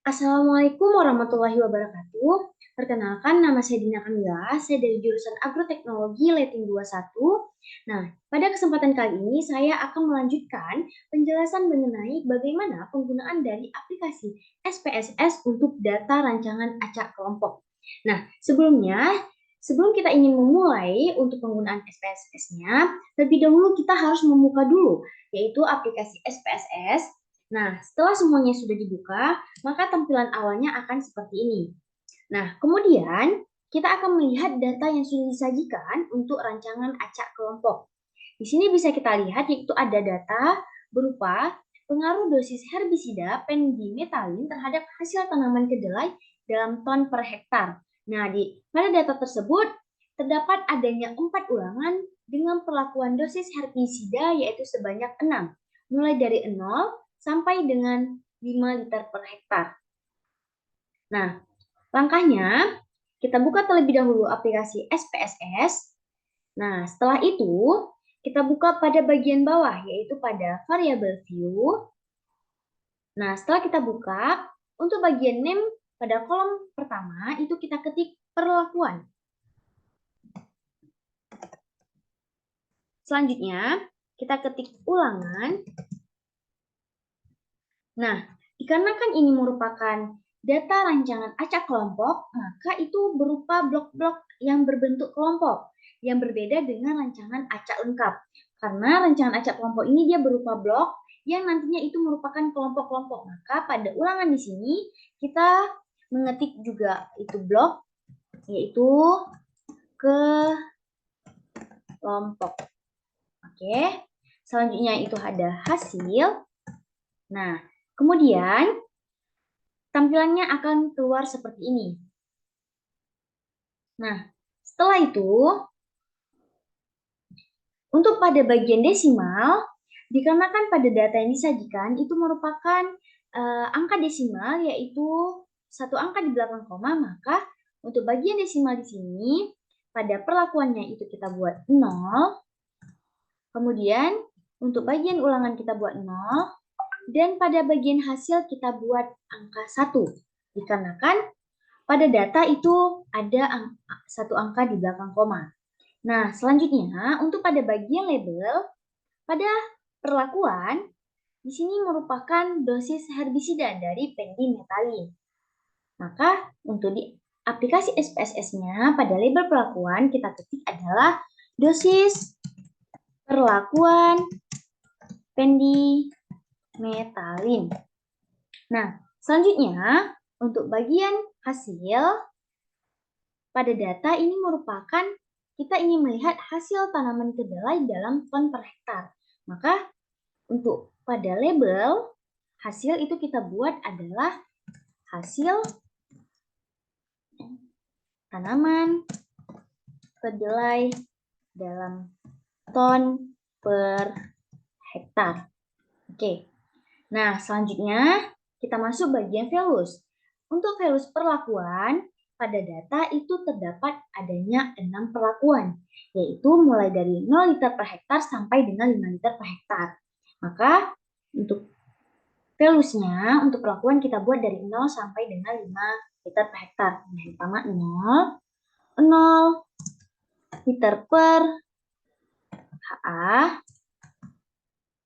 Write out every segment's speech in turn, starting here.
Assalamualaikum warahmatullahi wabarakatuh. Perkenalkan, nama saya Dina Kamila. Saya dari jurusan Agroteknologi Leting 21. Nah, pada kesempatan kali ini saya akan melanjutkan penjelasan mengenai bagaimana penggunaan dari aplikasi SPSS untuk data rancangan acak kelompok. Nah, sebelum kita ingin memulai untuk penggunaan SPSS-nya, lebih dahulu kita harus membuka dulu, yaitu aplikasi SPSS. Nah, setelah semuanya sudah dibuka, maka tampilan awalnya akan seperti ini. Nah, kemudian kita akan melihat data yang sudah disajikan untuk rancangan acak kelompok. Di sini bisa kita lihat yaitu ada data berupa pengaruh dosis herbisida pendimetalin terhadap hasil tanaman kedelai dalam ton per hektar. Nah, pada data tersebut terdapat adanya 4 ulangan dengan perlakuan dosis herbisida yaitu sebanyak 6, mulai dari 0 sampai dengan 5 liter per hektar. Nah, langkahnya kita buka terlebih dahulu aplikasi SPSS. Nah, setelah itu kita buka pada bagian bawah yaitu pada variable view. Nah, setelah kita buka, untuk bagian name pada kolom pertama itu kita ketik perlakuan. Selanjutnya, kita ketik ulangan. Nah, dikarenakan ini merupakan data rancangan acak kelompok, maka itu berupa blok-blok yang berbentuk kelompok, yang berbeda dengan rancangan acak lengkap. Karena rancangan acak kelompok ini dia berupa blok yang nantinya itu merupakan kelompok-kelompok. Maka pada ulangan di sini kita mengetik juga itu blok, yaitu kelompok. Oke, selanjutnya itu ada hasil. Nah, kemudian tampilannya akan keluar seperti ini. Nah, setelah itu, untuk pada bagian desimal, dikarenakan pada data yang disajikan itu merupakan angka desimal, yaitu satu angka di belakang koma, maka untuk bagian desimal di sini, pada perlakuannya itu kita buat 0, kemudian untuk bagian ulangan kita buat 0, dan pada bagian hasil kita buat angka 1. Dikarenakan pada data itu ada satu angka di belakang koma. Nah, selanjutnya untuk pada bagian label, pada perlakuan, di sini merupakan dosis herbisida dari pendimetalin. Maka untuk di aplikasi SPSS-nya pada label perlakuan kita ketik adalah dosis perlakuan pendimetalin. Nah, selanjutnya untuk bagian hasil, pada data ini merupakan kita ingin melihat hasil tanaman kedelai dalam ton per hektar. Maka untuk pada label hasil itu kita buat adalah hasil tanaman kedelai dalam ton per hektar. Oke. Nah, selanjutnya kita masuk bagian values. Untuk values perlakuan, pada data itu terdapat adanya 6 perlakuan, yaitu mulai dari 0 liter per hektar sampai dengan 5 liter per hektar. Maka untuk values-nya, untuk perlakuan kita buat dari 0 sampai dengan 5 liter per hektar. Yang pertama 0 liter per HA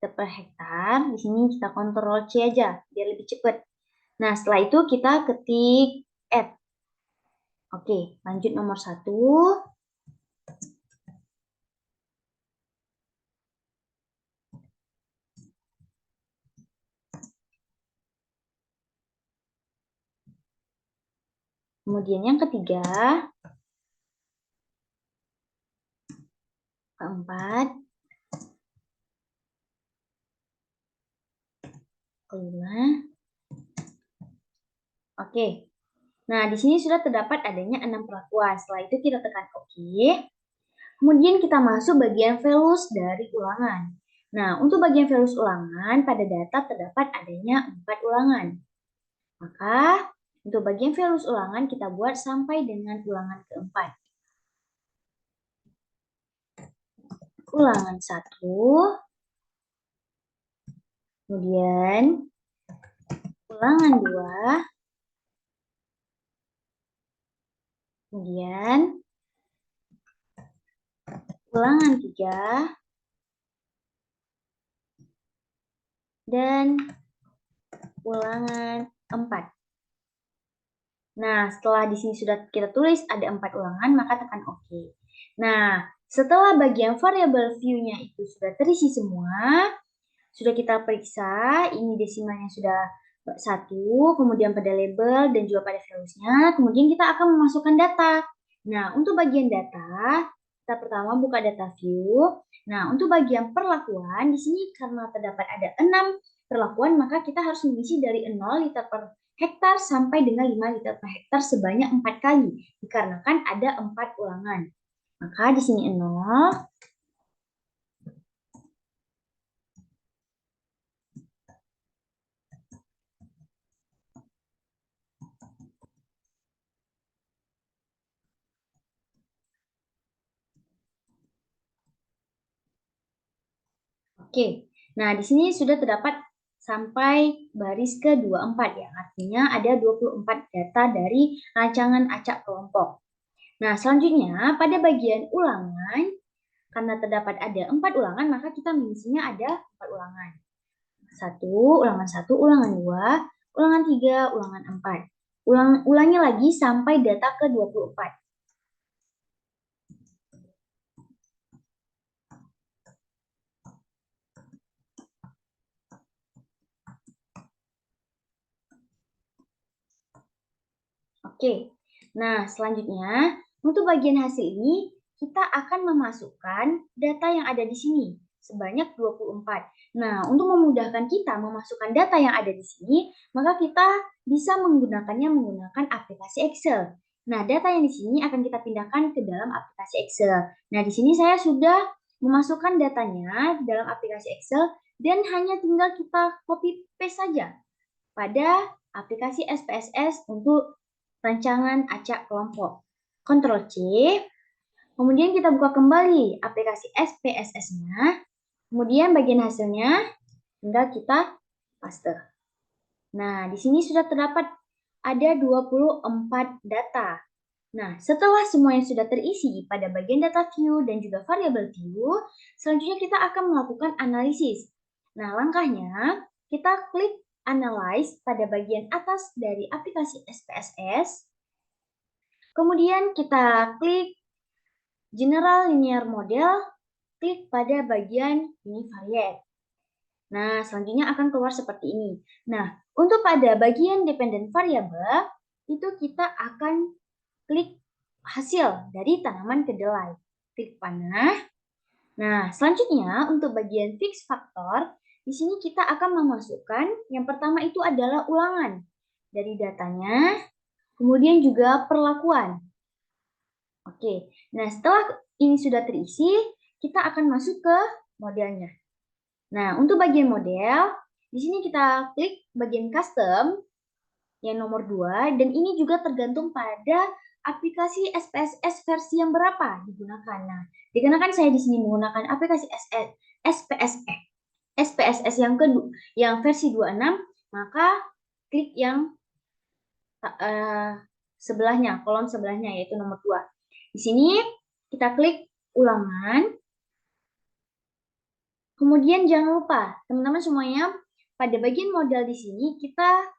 per hektar. Di sini kita kontrol C aja biar lebih cepat. Nah, setelah itu kita ketik add. Oke, lanjut nomor 1. Kemudian yang ketiga, keempat, kelima. Oke. Nah, di sini sudah terdapat adanya 6 perlakuan. Setelah itu kita tekan OK. Kemudian kita masuk bagian values dari ulangan. Nah, untuk bagian values ulangan, pada data terdapat adanya 4 ulangan. Maka, untuk bagian values ulangan kita buat sampai dengan ulangan keempat. Ulangan 1, kemudian ulangan 2, kemudian ulangan 3, dan ulangan 4. Nah, setelah di sini sudah kita tulis ada 4 ulangan, maka tekan OK. Nah, setelah bagian variabel view-nya itu sudah terisi semua, sudah kita periksa, ini desimalnya sudah 1, kemudian pada label dan juga pada values-nya, kemudian kita akan memasukkan data. Nah, untuk bagian data, kita pertama buka data view. Nah, untuk bagian perlakuan, di sini karena terdapat ada 6 perlakuan, maka kita harus mengisi dari 0 liter per hektar sampai dengan 5 liter per hektar sebanyak 4 kali, dikarenakan ada 4 ulangan. Maka di sini 0, oke. Nah, di sini sudah terdapat sampai baris ke-24 ya. Artinya ada 24 data dari rancangan acak kelompok. Nah, selanjutnya pada bagian ulangan, karena terdapat ada 4 ulangan, maka kita mengisinya ada 4 ulangan. 1, ulangan 1, ulangan 2, ulangan 3, ulangan 4. Ulangi lagi sampai data ke-24. Oke, nah selanjutnya untuk bagian hasil ini kita akan memasukkan data yang ada di sini sebanyak 24. Nah, untuk memudahkan kita memasukkan data yang ada di sini, maka kita bisa menggunakannya menggunakan aplikasi Excel. Nah, data yang di sini akan kita pindahkan ke dalam aplikasi Excel. Nah, di sini saya sudah memasukkan datanya dalam aplikasi Excel dan hanya tinggal kita copy paste saja pada aplikasi SPSS untuk rancangan acak kelompok. Ctrl C, kemudian kita buka kembali aplikasi SPSS-nya, kemudian bagian hasilnya tinggal kita paste. Nah, di sini sudah terdapat ada 24 data. Nah, setelah semuanya sudah terisi pada bagian data view dan juga variabel view, selanjutnya kita akan melakukan analisis. Nah, langkahnya kita klik Analyze pada bagian atas dari aplikasi SPSS. Kemudian kita klik General Linear Model, klik pada bagian univariate. Nah, selanjutnya akan keluar seperti ini. Nah, untuk pada bagian dependent variable, itu kita akan klik hasil dari tanaman kedelai. Klik panah. Nah, selanjutnya untuk bagian fix faktor, di sini kita akan memasukkan yang pertama itu adalah ulangan dari datanya, kemudian juga perlakuan. Oke, nah setelah ini sudah terisi, kita akan masuk ke modelnya. Nah, untuk bagian model, di sini kita klik bagian custom yang nomor 2, dan ini juga tergantung pada aplikasi SPSS versi yang berapa digunakan. Nah, dikarenakan saya di sini menggunakan aplikasi SPSS yang versi 26, maka klik yang sebelahnya, kolom sebelahnya yaitu nomor 2. Di sini kita klik ulangan. Kemudian jangan lupa, teman-teman semuanya, pada bagian modal di sini kita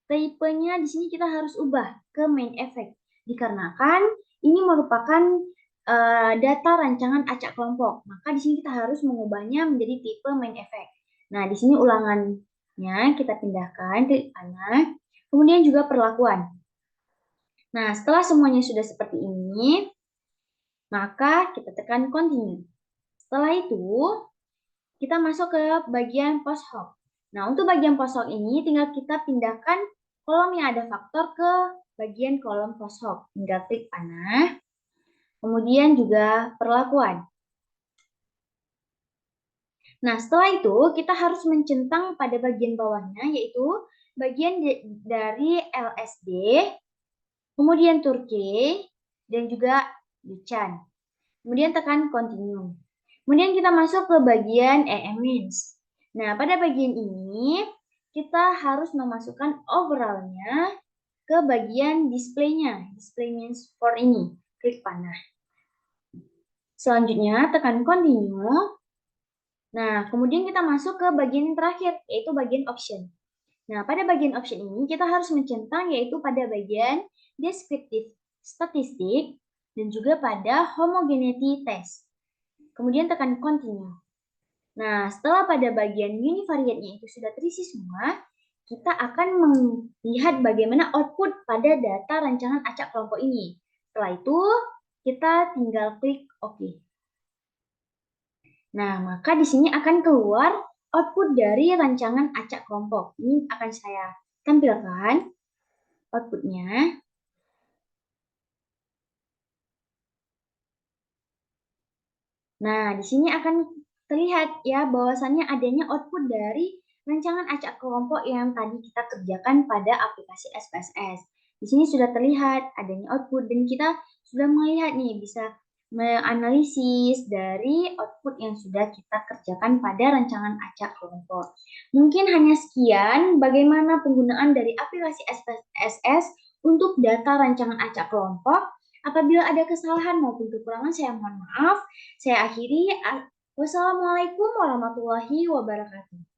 tipenya di sini kita harus ubah ke main effect. Dikarenakan ini merupakan data rancangan acak kelompok. Maka di sini kita harus mengubahnya menjadi tipe main effect. Nah, di sini ulangannya kita pindahkan ke kanan. Kemudian juga perlakuan. Nah, setelah semuanya sudah seperti ini, maka kita tekan continue. Setelah itu, kita masuk ke bagian post hoc. Nah, untuk bagian post hoc ini tinggal kita pindahkan kolom yang ada faktor ke bagian kolom post hoc. Tinggal klik panah. Kemudian juga perlakuan. Nah, setelah itu kita harus mencentang pada bagian bawahnya, yaitu bagian dari LSD, kemudian Turkey, dan juga Duchan. Kemudian tekan continue. Kemudian kita masuk ke bagian EMINS. Nah, pada bagian ini kita harus memasukkan overall-nya ke bagian display-nya, display means for ini, klik panah. Selanjutnya tekan continue. Nah, kemudian kita masuk ke bagian yang terakhir, yaitu bagian option. Nah, pada bagian option ini kita harus mencentang yaitu pada bagian descriptive statistik dan juga pada homogeneity test. Kemudian tekan continue. Nah, setelah pada bagian univariate-nya itu sudah terisi semua, kita akan melihat bagaimana output pada data rancangan acak kelompok ini. Setelah itu, kita tinggal klik OK. Nah, maka di sini akan keluar output dari rancangan acak kelompok. Ini akan saya tampilkan outputnya. Nah, di sini akan terlihat ya bahwasannya adanya output dari rancangan acak kelompok yang tadi kita kerjakan pada aplikasi SPSS. Di sini sudah terlihat adanya output dan kita sudah melihat nih bisa menganalisis dari output yang sudah kita kerjakan pada rancangan acak kelompok. Mungkin hanya sekian bagaimana penggunaan dari aplikasi SPSS untuk data rancangan acak kelompok. Apabila ada kesalahan maupun kekurangan, saya mohon maaf. Saya akhiri. Wassalamualaikum warahmatullahi wabarakatuh.